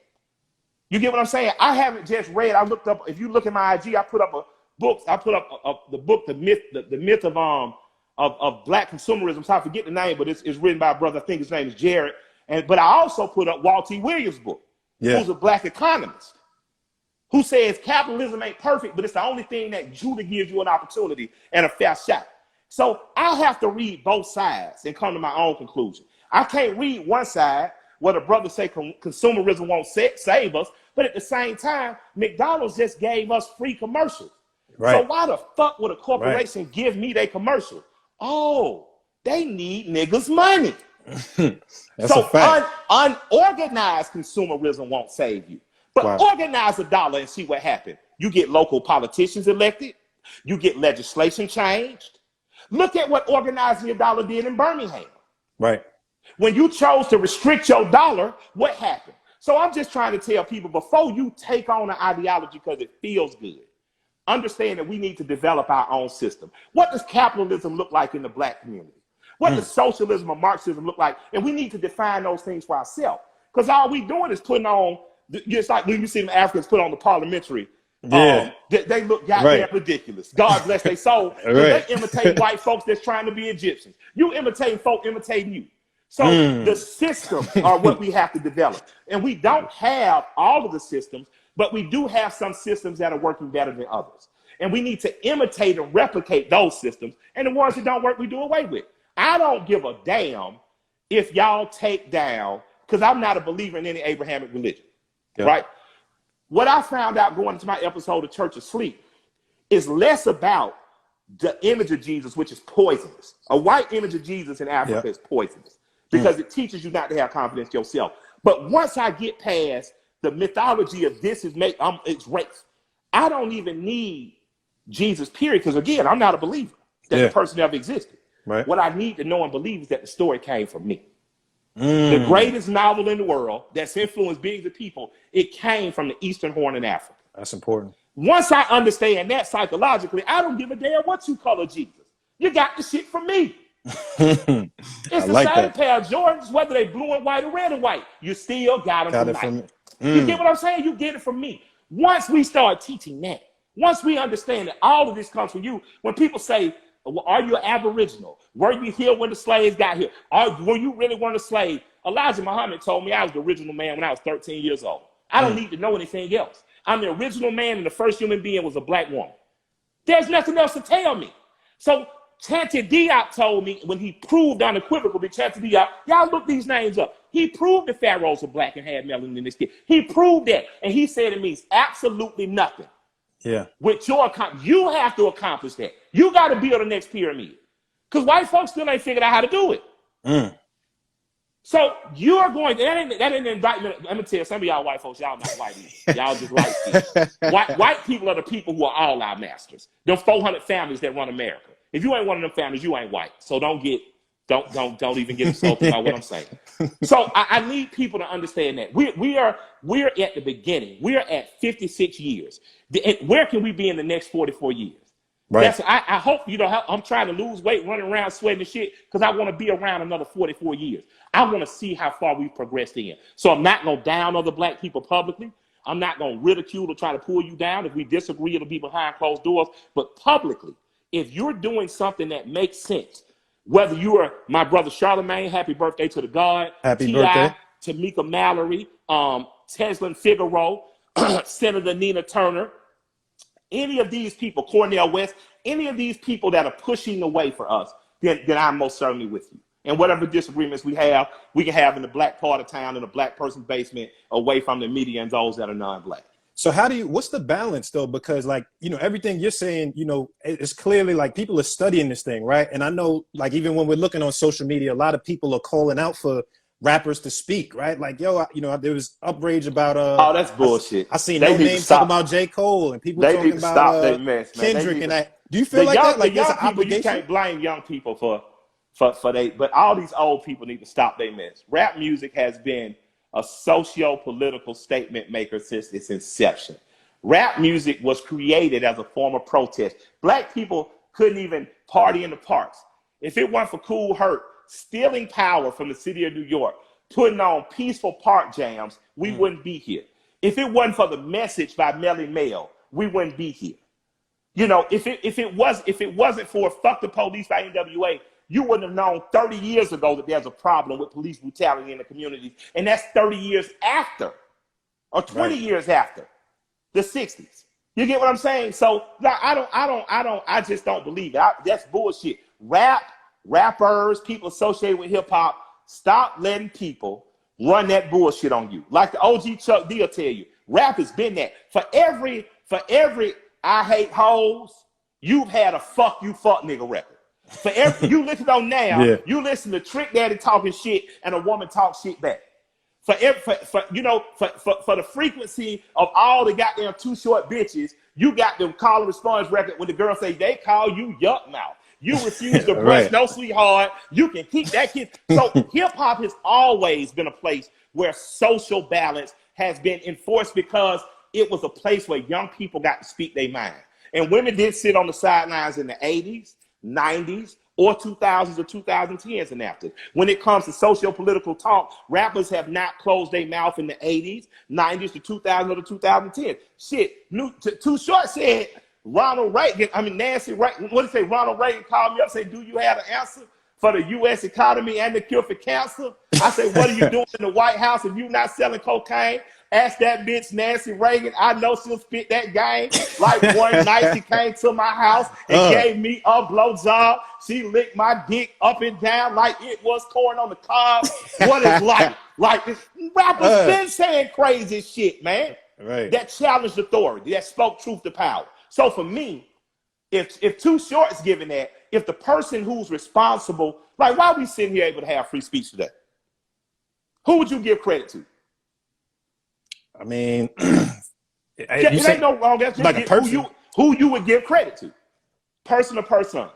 Speaker 1: You get what I'm saying? I haven't just read. I looked up. If you look at my IG, I put up a book. I put up the book, the myth of black consumerism. So I forget the name, but it's written by a brother. I think his name is Jared. But I also put up Walt T. Williams' book, who's a black economist, who says capitalism ain't perfect, but it's the only thing that truly gives you an opportunity and a fair shot. So I have to read both sides and come to my own conclusion. I can't read one side where the brothers say consumerism won't save us, but at the same time, McDonald's just gave us free commercials. Right. So why the fuck would a corporation give me their commercial? Oh, they need niggas' money.
Speaker 2: That's a fact.
Speaker 1: Unorganized consumerism won't save you. But organize a dollar and see what happens. You get local politicians elected. You get legislation changed. Look at what organizing your dollar did in Birmingham.
Speaker 2: Right.
Speaker 1: When you chose to restrict your dollar, what happened? So I'm just trying to tell people, before you take on an ideology because it feels good, understand that we need to develop our own system. What does capitalism look like in the black community? What does socialism or Marxism look like? And we need to define those things for ourselves. Because all we doing is putting on, just like when you see the Africans put on the parliamentary, they look goddamn ridiculous. God bless their soul. They imitate white folks that's trying to be Egyptians. You imitating folk imitating you. So the systems are what we have to develop. And we don't have all of the systems, but we do have some systems that are working better than others. And we need to imitate and replicate those systems. And the ones that don't work, we do away with. I don't give a damn if y'all take down, because I'm not a believer in any Abrahamic religion, right? What I found out going into my episode of Church of Sleep is less about the image of Jesus, which is poisonous. A white image of Jesus in Africa is poisonous because it teaches you not to have confidence in yourself. But once I get past the mythology of this is it's race, I don't even need Jesus, period, because again, I'm not a believer that the person ever existed. Right. What I need to know and believe is that the story came from me. The greatest novel in the world that's influenced billions of people, it came from the Eastern Horn in Africa.
Speaker 2: That's important.
Speaker 1: Once I understand that psychologically, I don't give a damn what you color Jesus. You got the shit from me. It's the same pair of Jordans, whether they blue and white or red and white. You still got them from me. You get what I'm saying? You get it from me. Once we start teaching that, once we understand that all of this comes from you, when people say, are you an Aboriginal? Were you here when the slaves got here? Were you really one of the slaves? Elijah Muhammad told me I was the original man when I was 13 years old. I don't need to know anything else. I'm the original man, and the first human being was a black woman. There's nothing else to tell me. So Chanty Diop told me when he proved unequivocally, Chanty Diop, y'all look these names up. He proved the pharaohs were black and had melanin in their skin. He proved that, and he said it means absolutely nothing.
Speaker 2: Yeah.
Speaker 1: With your you have to accomplish that. You got to build the next pyramid. Because white folks still ain't figured out how to do it.
Speaker 2: Mm.
Speaker 1: So you're going that ain't indictment. Let me tell you, some of y'all white folks, y'all not white either. Y'all just light skinned. White people are the people who are all our masters. Them 400 families that run America. If you ain't one of them families, you ain't white. So don't even get insulted by what I'm saying. So I need people to understand that we're at the beginning. We're at 56 years. Where can we be in the next 44 years? Right. I hope, I'm trying to lose weight, running around sweating and shit, because I want to be around another 44 years. I want to see how far we've progressed in. So I'm not going to down other black people publicly. I'm not going to ridicule or try to pull you down. If we disagree, it'll be behind closed doors. But publicly, if you're doing something that makes sense, whether you are my brother Charlemagne, happy birthday to the God,
Speaker 2: happy birthday,
Speaker 1: Tamika Mallory, Teslin Figaro, Senator Nina Turner, any of these people, Cornel West, any of these people that are pushing the way for us, then I'm most certainly with you. And whatever disagreements we can have in the black part of town, in a black person's basement, away from the media and those that are non-black.
Speaker 2: So what's the balance though? Because everything you're saying, it's clearly like people are studying this thing, right? And I know like even when we're looking on social media, a lot of people are calling out for rappers to speak, right? Like, there was outrage about
Speaker 1: oh, that's bullshit.
Speaker 2: I seen No Name talking about J. Cole and people talking about Kendrick and that. Do you feel like that? Like there's an obligation?
Speaker 1: You can't blame young people for but all these old people need to stop their mess. Rap music has been a socio-political statement maker since its inception. Rap music was created as a form of protest. Black people couldn't even party in the parks. If it weren't for Kool Herc stealing power from the city of New York, putting on peaceful park jams, we wouldn't be here. If it wasn't for The Message by Melly Mel, we wouldn't be here. If it wasn't for Fuck the Police by NWA, you wouldn't have known 30 years ago that there's a problem with police brutality in the communities. And that's 30 years after, or 20 years after the 60s. You get what I'm saying? So I just don't believe it. That's bullshit. Rappers, people associated with hip hop, stop letting people run that bullshit on you. Like the OG Chuck D will tell you, rap has been that. For every I hate hoes, you've had a fuck nigga record. For every you listen on now, you listen to Trick Daddy talking shit and a woman talk shit back. For the frequency of all the goddamn Too Short bitches, you got the call and response record when the girl say they call you yuck mouth. You refuse to brush no sweetheart. You can keep that kid. So hip hop has always been a place where social balance has been enforced because it was a place where young people got to speak their mind. And women did sit on the sidelines in the 80s, 90s, or 2000s or 2010s and after. When it comes to socio-political talk, rappers have not closed their mouth in the 80s, 90s to 2000 or to 2010. Shit, Too Short said Nancy Reagan, what did he say? Ronald Reagan called me up and said, do you have an answer for the U.S. economy and the cure for cancer? I said, what are you doing in the White House if you're not selling cocaine? Ask that bitch Nancy Reagan. I know she'll spit that game. Like one night she came to my house and gave me a blowjob. She licked my dick up and down like it was corn on the cob. What is life? Like rappers been saying crazy shit, man.
Speaker 2: Right.
Speaker 1: That challenged authority, that spoke truth to power. So for me, if Too Short's giving that, if the person who's responsible, like why are we sitting here able to have free speech today? Who would you give credit to?
Speaker 2: I mean,
Speaker 1: it ain't no wrong. That's
Speaker 2: like a person.
Speaker 1: Who you would give credit to, person or persons.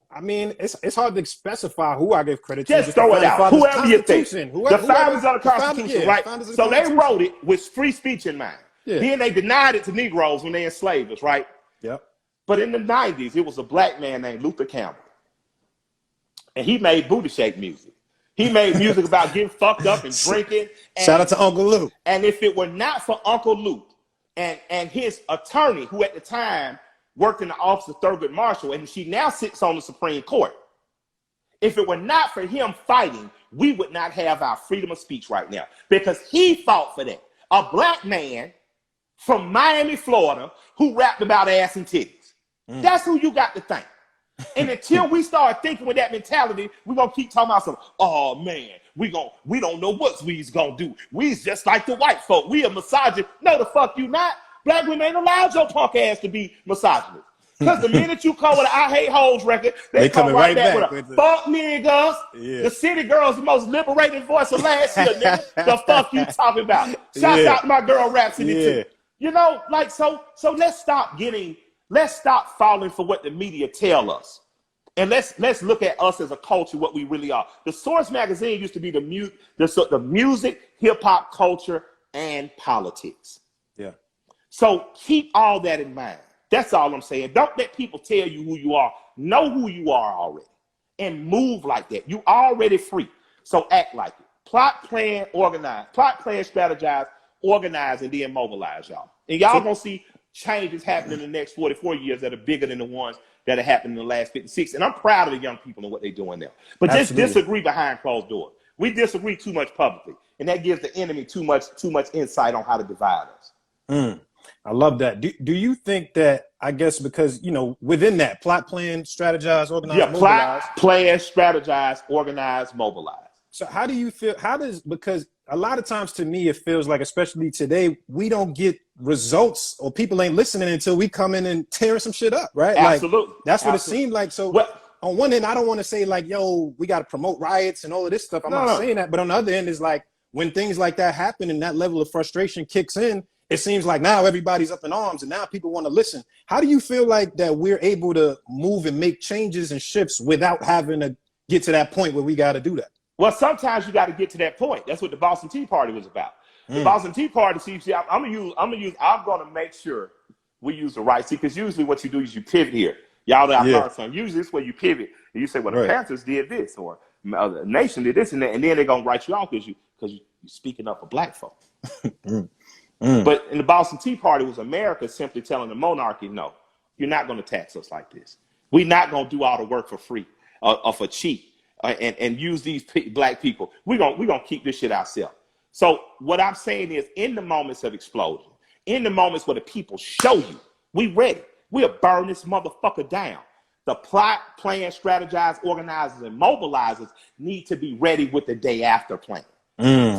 Speaker 2: I mean, it's hard to specify who I give credit to.
Speaker 1: Just throw it out. Whoever you think. The founders of the Constitution, right? So they wrote it with free speech in mind. Yeah. Then they denied it to Negroes when they enslaved us, right?
Speaker 2: Yep.
Speaker 1: But in the 90s, it was a black man named Luther Campbell. And he made booty shake music. He made music about getting fucked up and drinking. And,
Speaker 2: shout out to Uncle Luke.
Speaker 1: And if it were not for Uncle Luke and his attorney, who at the time worked in the office of Thurgood Marshall, and she now sits on the Supreme Court. If it were not for him fighting, we would not have our freedom of speech right now, because he fought for that. A black man from Miami, Florida, who rapped about ass and titties. That's who you got to thank. And until we start thinking with that mentality, we're going to keep talking about something. Oh, man, we don't know what we's going to do. We's just like the white folk. We a misogynist. No, the fuck you not. Black women ain't allowed your punk ass to be misogynist. Because the minute you come with an I Hate Hoes record, they come right back with a fuck niggas. Yeah. The City Girls, the most liberating voice of last year, nigga. The fuck you talking about? Shouts out to my girl Rhapsody too. You know, like so let's stop falling for what the media tell us. And let's look at us as a culture, what we really are. The Source magazine used to be the music, hip hop culture, and politics. Yeah. So keep all that in mind. That's all I'm saying. Don't let people tell you who you are. Know who you are already and move like that. You already free. So act like it. Plot, plan, organize. Plot, plan, strategize, organize, and then mobilize, y'all. And y'all gonna see changes happening in the next 44 years that are bigger than the ones that have happened in the last 56. And I'm proud of the young people and what they're doing now. But just disagree behind closed doors. We disagree too much publicly. And that gives the enemy too much insight on how to divide us.
Speaker 2: I love that. Do you think that, I guess, because, you know, within that, plot, plan, strategize, organize, mobilize.
Speaker 1: Plot, plan, strategize, organize, mobilize.
Speaker 2: So how do you feel, because a lot of times to me, it feels like, especially today, we don't get results or people ain't listening until we come in and tearing some shit up, right?
Speaker 1: Absolutely.
Speaker 2: Like, that's what it seemed like. So on one end, I don't want to say like, yo, we got to promote riots and all of this stuff. I'm not saying that. But on the other end, is like, when things like that happen and that level of frustration kicks in, it seems like now everybody's up in arms and now people want to listen. How do you feel like that we're able to move and make changes and shifts without having to get to that point where we got to do that?
Speaker 1: Well, sometimes you got to get to that point. That's what the Boston Tea Party was about. The Boston Tea Party, I'm gonna make sure we use the right. See, because usually what you do is you pivot here. Y'all that I learned something. Usually this way you pivot and you say, well, the Panthers did this or the nation did this and that, and then they're gonna write you off because you're speaking up for black folk. But in the Boston Tea Party was America simply telling the monarchy, no, you're not going to tax us like this. We're not going to do all the work for free or for cheap and use these black people. We're gonna keep this shit ourselves. So what I'm saying is, in the moments of explosion, in the moments where the people show you, we ready. We'll burn this motherfucker down. The plot, plan, strategize, organizers, and mobilizers need to be ready with the day after plan.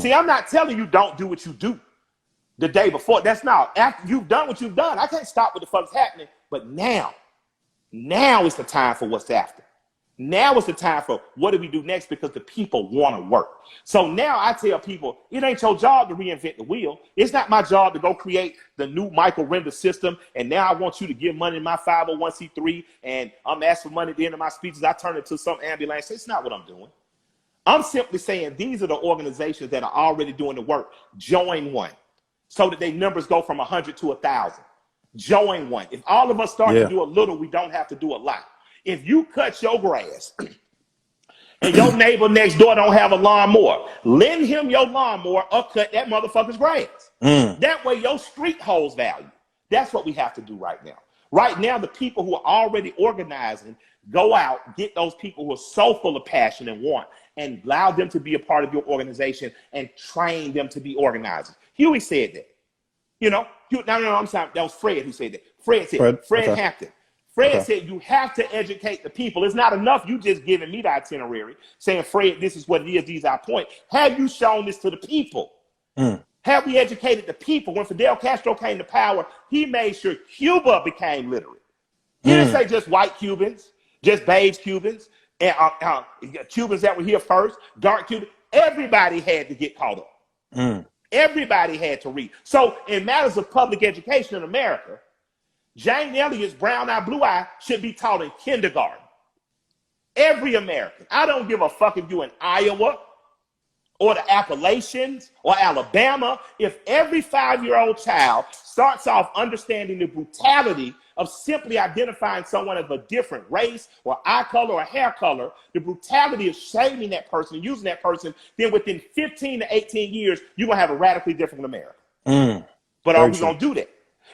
Speaker 1: See, I'm not telling you don't do what you do the day before. That's not. After you've done what you've done, I can't stop what the fuck's happening. But now is the time for what's after. Now is the time for what do we do next, because the people want to work. So now I tell people, it ain't your job to reinvent the wheel. It's not my job to go create the new micro render system. And now I want you to give money in my 501c3 and I'm asking for money at the end of my speeches. I turn it to some ambulance. It's not what I'm doing. I'm simply saying these are the organizations that are already doing the work. Join one, so that their numbers go from 100 to 1,000. Join one. If all of us start to do a little, we don't have to do a lot. If you cut your grass and your neighbor next door don't have a lawnmower, lend him your lawnmower or cut that motherfucker's grass. That way your street holds value. That's what we have to do right now. Right now, the people who are already organizing, go out, get those people who are so full of passion and want, and allow them to be a part of your organization and train them to be organizers. Huey said that. You know, I'm sorry, that was Fred who said that. Fred said, Fred Hampton. Fred said, you have to educate the people. It's not enough you just giving me the itinerary, saying, Fred, this is what it is, these are our points. Have you shown this to the people? Have we educated the people? When Fidel Castro came to power, he made sure Cuba became literate. He didn't say just white Cubans, just beige Cubans, and Cubans that were here first, dark Cubans. Everybody had to get caught up. Everybody had to read. So in matters of public education in America, Jane Elliott's Brown Eye, Blue Eye should be taught in kindergarten. Every American. I don't give a fuck if you're in Iowa or the Appalachians or Alabama. If every 5-year-old child starts off understanding the brutality of simply identifying someone of a different race or eye color or hair color, the brutality of shaming that person and using that person, then within 15 to 18 years, you're going to have a radically different America. But are we going to do that?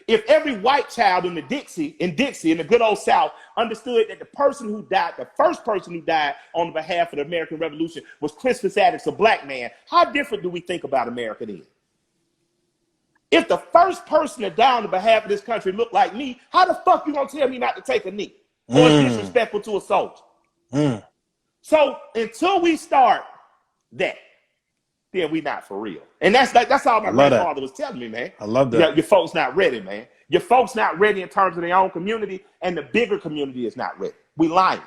Speaker 1: If every white child in Dixie, in the good old South, understood that the person who died, the first person who died on the behalf of the American Revolution was Crispus Attucks, a black man, how different do we think about America then? If the first person to die on the behalf of this country looked like me, how the fuck you gonna tell me not to take a knee? Or it's disrespectful to a soldier? So until we start that, then we not for real. And that's all my grandfather was telling me, man.
Speaker 2: I love that.
Speaker 1: Your folks not ready, man. Your folks not ready in terms of their own community, and the bigger community is not ready. We lying.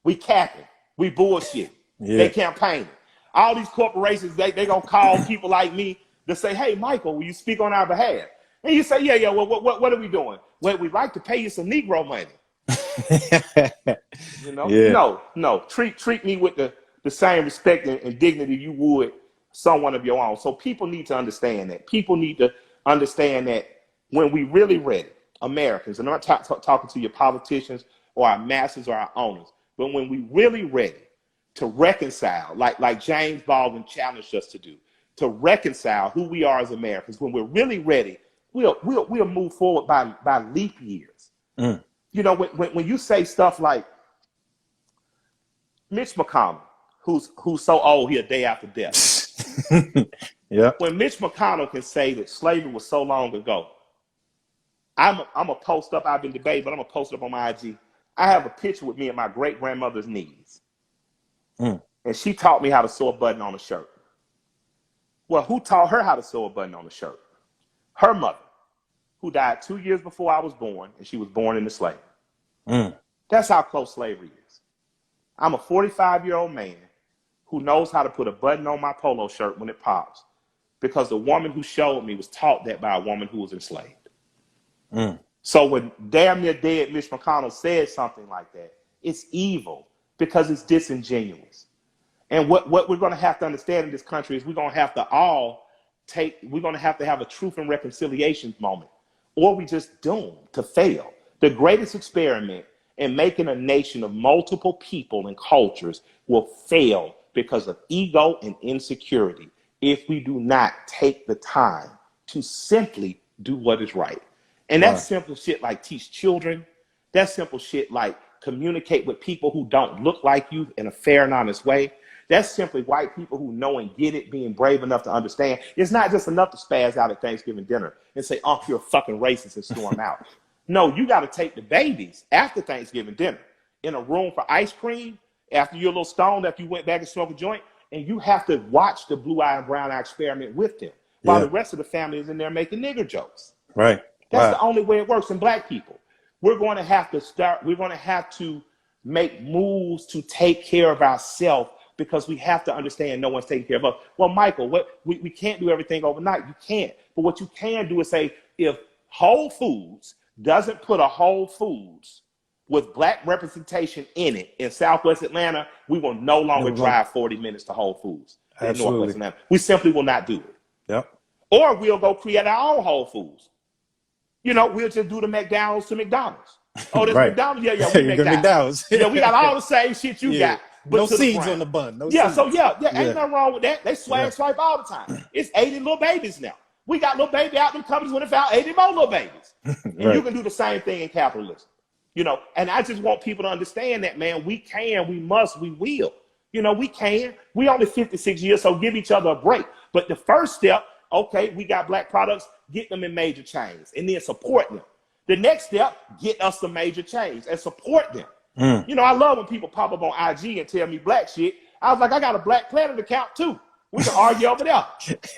Speaker 1: We capping. We bullshit.
Speaker 2: Yeah.
Speaker 1: They campaigning. All these corporations, they going to call people like me to say, hey, Michael, will you speak on our behalf? And you say, yeah, well, what are we doing? Well, we'd like to pay you some Negro money. You know?
Speaker 2: Yeah.
Speaker 1: No. Treat me with the same respect and dignity you would someone of your own. So people need to understand that. People need to understand that when we really ready, Americans, and I'm not talking to your politicians or our masters or our owners, but when we really ready to reconcile, like James Baldwin challenged us to do, to reconcile who we are as Americans, when we're really ready, we'll move forward by leap years. Mm. You know, when you say stuff like Mitch McConnell, who's so old he a day after death.
Speaker 2: Yeah.
Speaker 1: When Mitch McConnell can say that slavery was so long ago, I'm a post up. I've been debating, but I'm gonna post it up on my IG. I have a picture with me at my great grandmother's knees, and she taught me how to sew a button on a shirt. Well, who taught her how to sew a button on a shirt? Her mother, who died 2 years before I was born, and she was born into slavery. That's how close slavery is. I'm a 45-year-old man who knows how to put a button on my polo shirt when it pops, because the woman who showed me was taught that by a woman who was enslaved. So when damn near dead Mitch McConnell said something like that, it's evil because it's disingenuous. And what we're going to have to understand in this country is we're going to have to have a truth and reconciliation moment, or we just doomed to fail. The greatest experiment in making a nation of multiple people and cultures will fail because of ego and insecurity if we do not take the time to simply do what is right. And that's simple shit like teach children. That's simple shit like communicate with people who don't look like you in a fair and honest way. That's simply white people who know and get it, being brave enough to understand. It's not just enough to spaz out at Thanksgiving dinner and say, oh, you're a fucking racist, and storm out. No, you got to take the babies after Thanksgiving dinner in a room for ice cream, after you're a little stoned, after you went back and smoked a joint, and you have to watch the blue eye and brown eye experiment with them while the rest of the family is in there making nigger jokes.
Speaker 2: Right.
Speaker 1: That's the only way it works. And black people, we're going to have to make moves to take care of ourselves, because we have to understand no one's taking care of us. Well, Michael, we can't do everything overnight. You can't. But what you can do is say, if Whole Foods doesn't put a Whole Foods with black representation in it in Southwest Atlanta, we will no longer drive 40 minutes to Whole Foods in Northwest Atlanta. We simply will not do it.
Speaker 2: Yep.
Speaker 1: Or we'll go create our own Whole Foods. You know, we'll just do the McDonald's to McDonald's. Oh, there's McDonald's? Yeah, we McDonald's. Yeah, we got all the same shit you got. But
Speaker 2: no seeds on the bun. No
Speaker 1: seeds.
Speaker 2: So
Speaker 1: ain't nothing wrong with that. They swipe all the time. It's 80 little babies now. We got little baby out in companies when they found 80 more little babies. And you can do the same thing in capitalism. You know, and I just want people to understand that, man, we can, we must, we will. You know, we can. We only 56 years, so give each other a break. But the first step, okay, we got black products, get them in major chains and then support them. The next step, get us some major chains and support them. You know, I love when people pop up on IG and tell me black shit. I was like, I got a Black Planet account too. We can argue over there.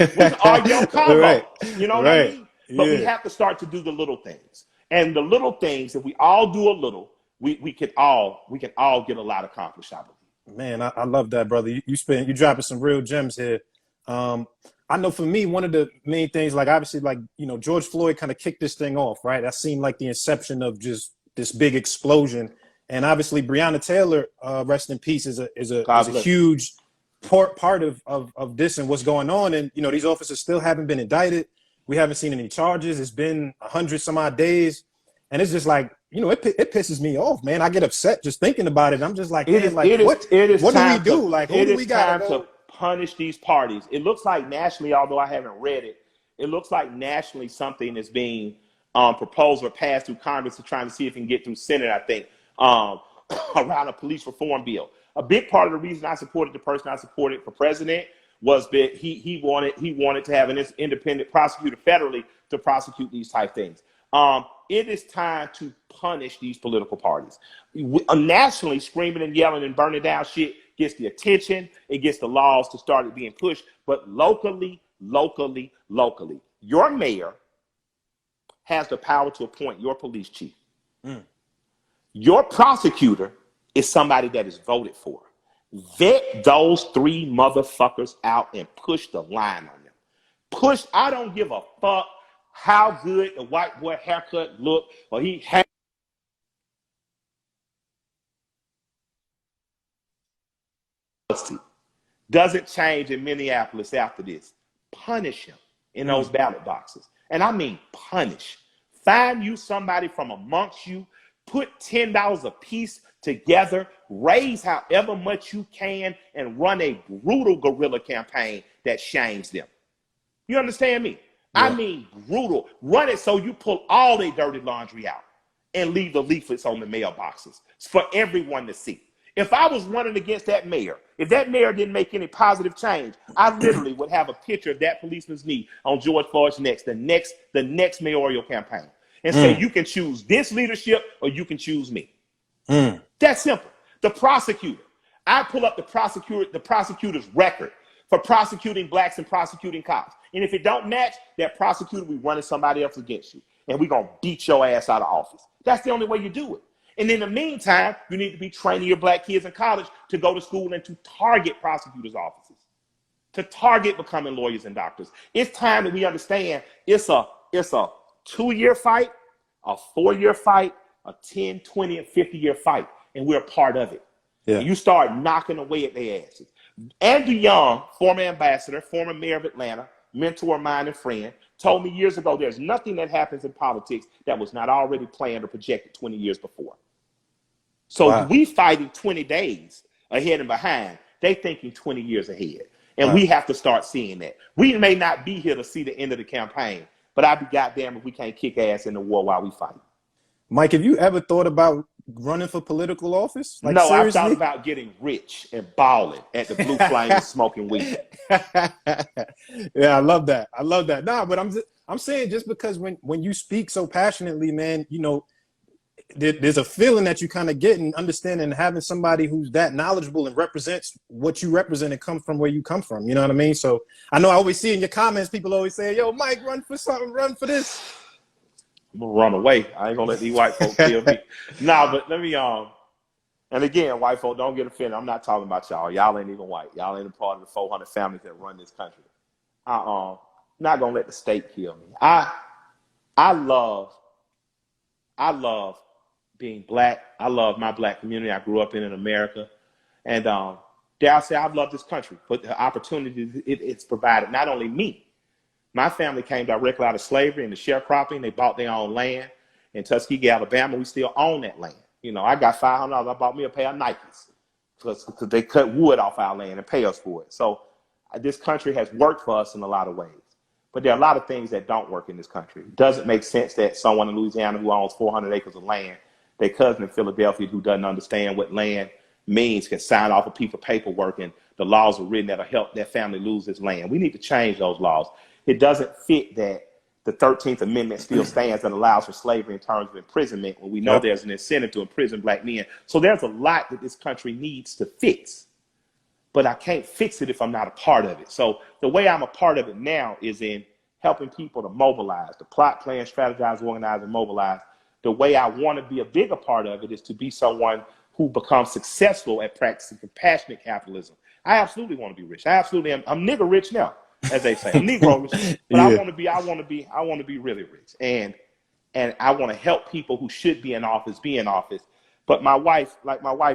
Speaker 1: We can argue on Convo.
Speaker 2: Right.
Speaker 1: You know what I mean? But we have to start to do the little things. And the little things, if we all do a little, we can all get a lot accomplished, I believe.
Speaker 2: Man, I love that, brother. You dropping some real gems here. I know for me, one of the main things, like obviously, like, you know, George Floyd kind of kicked this thing off, right? That seemed like the inception of just this big explosion. And obviously, Breonna Taylor, rest in peace, is a huge part of this and what's going on. And, you know, these officers still haven't been indicted. We haven't seen any charges. It's been 100 some odd days. And it's just like, you know, it pisses me off, man. I get upset just thinking about it. I'm just like, what do we do? Like, who do we got
Speaker 1: to punish these parties? It looks like nationally, although I haven't read it, it looks like nationally something is being proposed or passed through Congress to try to see if it can get through Senate, I think. Around a police reform bill. A big part of the reason I supported the person I supported for president was that he wanted to have an independent prosecutor federally to prosecute these type things. It is time to punish these political parties. Nationally, screaming and yelling and burning down shit gets the attention, it gets the laws to start being pushed. But locally, your mayor has the power to appoint your police chief. Your prosecutor is somebody that is voted for. Vet those 3 motherfuckers out and push the line on them. I don't give a fuck how good the white boy haircut look, or he had. Doesn't change in Minneapolis after this. Punish him in those ballot boxes. And I mean punish. Find you somebody from amongst you, put $10 a piece together, raise however much you can, and run a brutal guerrilla campaign that shames them. You understand me? Yeah. I mean brutal. Run it so you pull all their dirty laundry out and leave the leaflets on the mailboxes for everyone to see. If I was running against that mayor, if that mayor didn't make any positive change, I literally would have a picture of that policeman's knee on George Floyd's neck, the next mayoral campaign, and say, you can choose this leadership or you can choose me. That's simple. The prosecutor, I pull up the prosecutor's record for prosecuting blacks and prosecuting cops. And if it don't match, that prosecutor, we running somebody else against you. And we're going to beat your ass out of office. That's the only way you do it. And in the meantime, you need to be training your black kids in college to go to school and to target prosecutors' offices, to target becoming lawyers and doctors. It's time that we understand it's a 2-year fight, a 4-year fight, a 10, 20, and 50-year fight, and we're a part of it. Yeah. And you start knocking away at their asses. Andrew Young, former ambassador, former mayor of Atlanta, mentor of mine and friend, told me years ago there's nothing that happens in politics that was not already planned or projected 20 years before. So we fighting 20 days ahead and behind. They thinking 20 years ahead. And we have to start seeing that. We may not be here to see the end of the campaign, but I'd be goddamn if we can't kick ass in the war while we fight.
Speaker 2: Mike, have you ever thought about running for political office? Like,
Speaker 1: no,
Speaker 2: seriously?
Speaker 1: I thought about getting rich and balling at the Blue Flame and smoking weed.
Speaker 2: Yeah, I love that. Nah, but I'm saying just because when you speak so passionately, man, you know, there's a feeling that you kind of get and understand, and having somebody who's that knowledgeable and represents what you represent and come from where you come from. You know what I mean? So I know I always see in your comments, people always say, yo, Mike, run for something, run for this.
Speaker 1: I'm gonna run away. I ain't gonna let these white folks kill me. Nah, but let me and again, white folk, don't get offended. I'm not talking about y'all. Y'all ain't even white. Y'all ain't a part of the 400 families that run this country. Not gonna let the state kill me. I love being black. I love my black community. I grew up in America. And dare I say, I love this country, but the opportunity it's provided, not only me. My family came directly out of slavery and the sharecropping. They bought their own land in Tuskegee, Alabama. We still own that land. You know, I got $500. I bought me a pair of Nikes because they cut wood off our land and pay us for it. So this country has worked for us in a lot of ways. But there are a lot of things that don't work in this country. It doesn't make sense that someone in Louisiana who owns 400 acres of land, their cousin in Philadelphia who doesn't understand what land means can sign off a piece of paperwork and the laws are written that'll help that family lose its land. We need to change those laws. It doesn't fit that the 13th Amendment still stands and allows for slavery in terms of imprisonment when we know there's an incentive to imprison black men. So there's a lot that this country needs to fix. But I can't fix it if I'm not a part of it. So the way I'm a part of it now is in helping people to mobilize, to plot, plan, strategize, organize, and mobilize. The way I want to be a bigger part of it is to be someone who becomes successful at practicing compassionate capitalism. I absolutely want to be rich. I absolutely am. I'm nigger rich now, as they say. I'm Negro rich, but yeah. I want to be really rich. And I want to help people who should be in office be in office. But my wife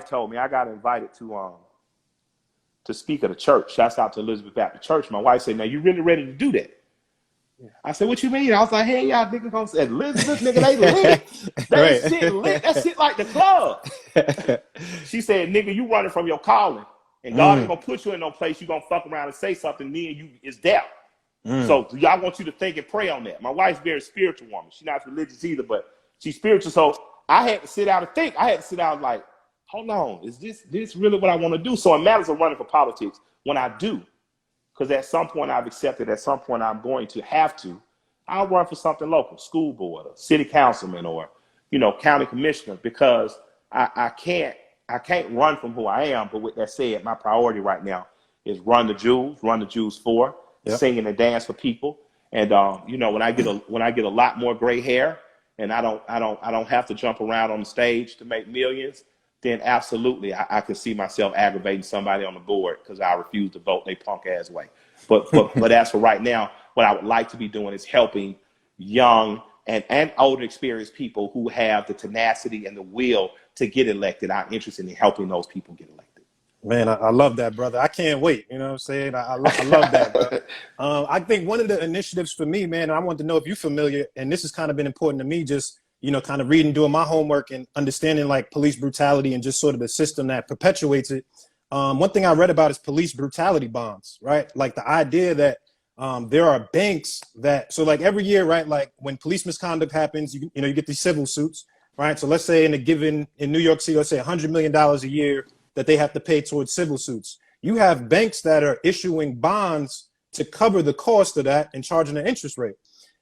Speaker 1: told me, I got invited to speak at a church. Shouts out to Elizabeth Baptist Church. My wife said, now you really ready to do that? I said, what you mean? I was like, hey, y'all niggas gonna say, Elizabeth, nigga, they lit. They shit lit. That shit like the club. She said, nigga, you running from your calling. And God ain't gonna put you in no place you gonna fuck around and say something, me and you is doubt. So y'all want you to think and pray on that. My wife's a very spiritual woman. She's not religious either, but she's spiritual. So I had to sit down and think. I had to sit down like, hold on, is this really what I want to do? So it matters of running for politics when I do. Because at some point I've accepted, at some point I'm going to have to, I'll run for something local, school board, or city councilman, or, county commissioner, because I can't run from who I am. But with that said, my priority right now is run the Jewels 4,
Speaker 2: Yep.
Speaker 1: sing and dance for people. And you know, when I get a lot more gray hair and I don't have to jump around on the stage to make millions, then absolutely I can see myself aggravating somebody on the board because I refuse to vote they punk ass way. But as for right now, what I would like to be doing is helping young and older experienced people who have the tenacity and the will to get elected. I'm interested in helping those people get elected.
Speaker 2: Man, I love that, brother. I can't wait. You know what I'm saying? I love that, bro. I think one of the initiatives for me, man, I want to know if you're familiar, and this has kind of been important to me, just, you know, kind of reading, doing my homework and understanding like police brutality and just sort of the system that perpetuates it. One thing I read about is police brutality bonds, right? Like the idea that there are banks that, so like every year, right? Like when police misconduct happens, you get these civil suits, right? So let's say in New York City, let's say $100 million a year that they have to pay towards civil suits. You have banks that are issuing bonds to cover the cost of that and charging an interest rate.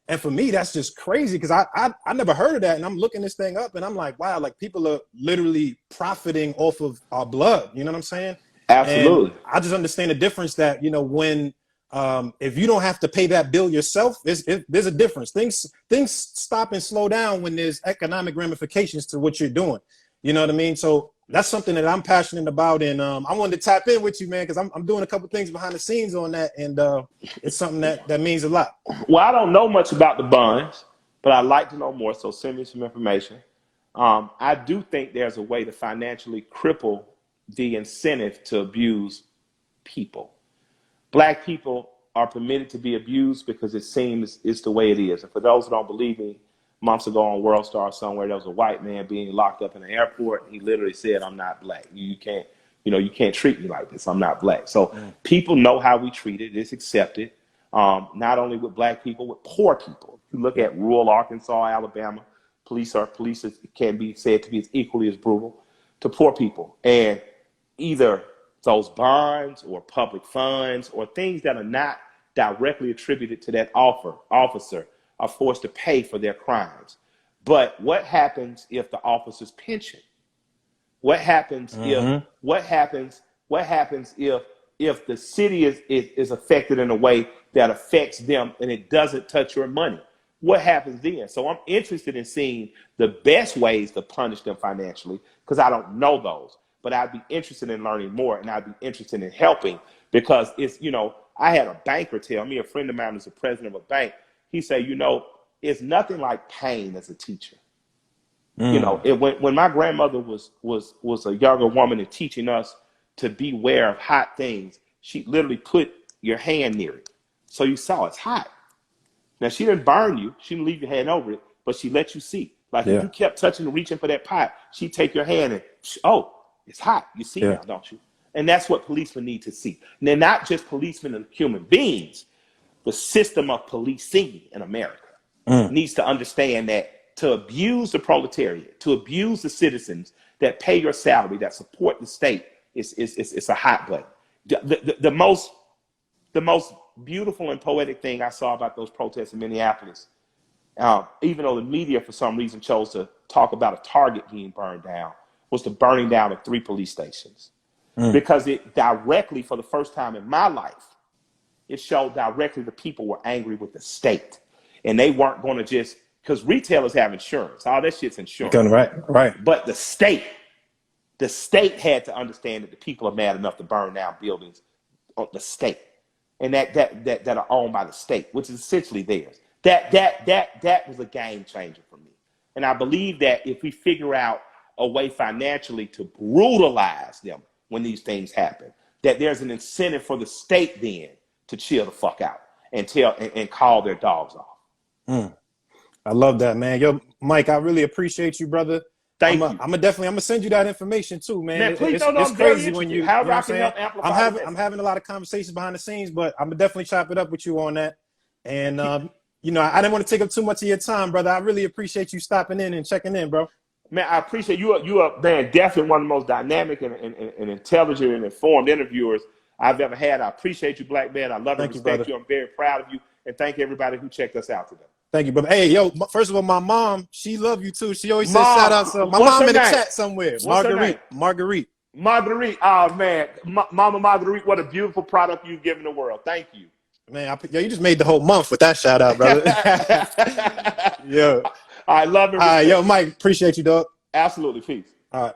Speaker 2: And for me, that's just crazy because I never heard of that. And I'm looking this thing up and I'm like, wow, like people are literally profiting off of our blood. You know what I'm saying?
Speaker 1: Absolutely.
Speaker 2: And I just understand the difference that, you know, when if you don't have to pay that bill yourself, there's a difference. Things stop and slow down when there's economic ramifications to what you're doing. You know what I mean? So that's something that I'm passionate about, and I wanted to tap in with you, man, because I'm doing a couple things behind the scenes on that, and it's something that means a lot.
Speaker 1: Well, I don't know much about the bonds, but I'd like to know more, so send me some information. I do think there's a way to financially cripple the incentive to abuse people. Black people are permitted to be abused because it seems it's the way it is. And for those who don't believe me, months ago on World Star somewhere, there was a white man being locked up in an airport. He literally said, "I'm not black. You can't treat me like this. I'm not black." So people know how we treat it. It's accepted. Not only with black people, with poor people. If you look at rural Arkansas, Alabama, police can be said to be as equally as brutal to poor people. And either those bonds or public funds or things that are not directly attributed to that officer are forced to pay for their crimes. But what happens if the officer's pension? What happens if the city is affected in a way that affects them and it doesn't touch your money? What happens then? So I'm interested in seeing the best ways to punish them financially because I don't know those. But I'd be interested in learning more, and I'd be interested in helping because it's, you know, I had a banker tell me, a friend of mine who's the president of a bank, he said, you know, it's nothing like pain as a teacher. You know, when my grandmother was a younger woman and teaching us to beware of hot things, she literally put your hand near it. So you saw it's hot. Now, she didn't burn you. She didn't leave your hand over it, but she let you see. Like if you kept touching and reaching for that pot, she'd take your hand and, oh, it's hot. You see now, don't you? And that's what policemen need to see. And they're not just policemen and human beings. The system of policing in America needs to understand that to abuse the proletariat, to abuse the citizens that pay your salary, that support the state, it's a hot button. The most beautiful and poetic thing I saw about those protests in Minneapolis, even though the media for some reason chose to talk about a Target being burned down, was the burning down of 3 police stations. Because it directly, for the first time in my life, it showed directly the people were angry with the state. And they weren't going to just, because retailers have insurance. All that shit's insurance.
Speaker 2: Right.
Speaker 1: But the state had to understand that the people are mad enough to burn down buildings of the state. And that are owned by the state, which is essentially theirs. That was a game changer for me. And I believe that if we figure out a way financially to brutalize them when these things happen, that there's an incentive for the state then to chill the fuck out and call their dogs off.
Speaker 2: I love that, man. Yo, Mike, I really appreciate you, brother.
Speaker 1: Thank you.
Speaker 2: I'm gonna send you that information too, man.
Speaker 1: Man, please don't.
Speaker 2: It's crazy when you.
Speaker 1: How
Speaker 2: You know
Speaker 1: I can help amplify.
Speaker 2: I'm having a lot of conversations behind the scenes, but I'm gonna definitely chop it up with you on that. And you know, I didn't want to take up too much of your time, brother. I really appreciate you stopping in and checking in, bro.
Speaker 1: Man, I appreciate you. You are, man, definitely one of the most dynamic and intelligent and informed interviewers I've ever had. I appreciate you, Black Man. I love and respect you. I'm very proud of you. And thank everybody who checked us out today.
Speaker 2: Thank you, brother. Hey, yo, first of all, my mom, she love you too. She always says
Speaker 1: Mom,
Speaker 2: shout out to my
Speaker 1: what's
Speaker 2: mom
Speaker 1: her
Speaker 2: in the
Speaker 1: name?
Speaker 2: chat somewhere.
Speaker 1: What's her name?
Speaker 2: Marguerite.
Speaker 1: Marguerite. Oh man, Mama Marguerite, what a beautiful product you've given the world. Thank you.
Speaker 2: Man, yo, you just made the whole month with that shout out, brother. Yo.
Speaker 1: I love and respect.
Speaker 2: Yo, Mike, appreciate you, dog.
Speaker 1: Absolutely. Peace.
Speaker 2: All right.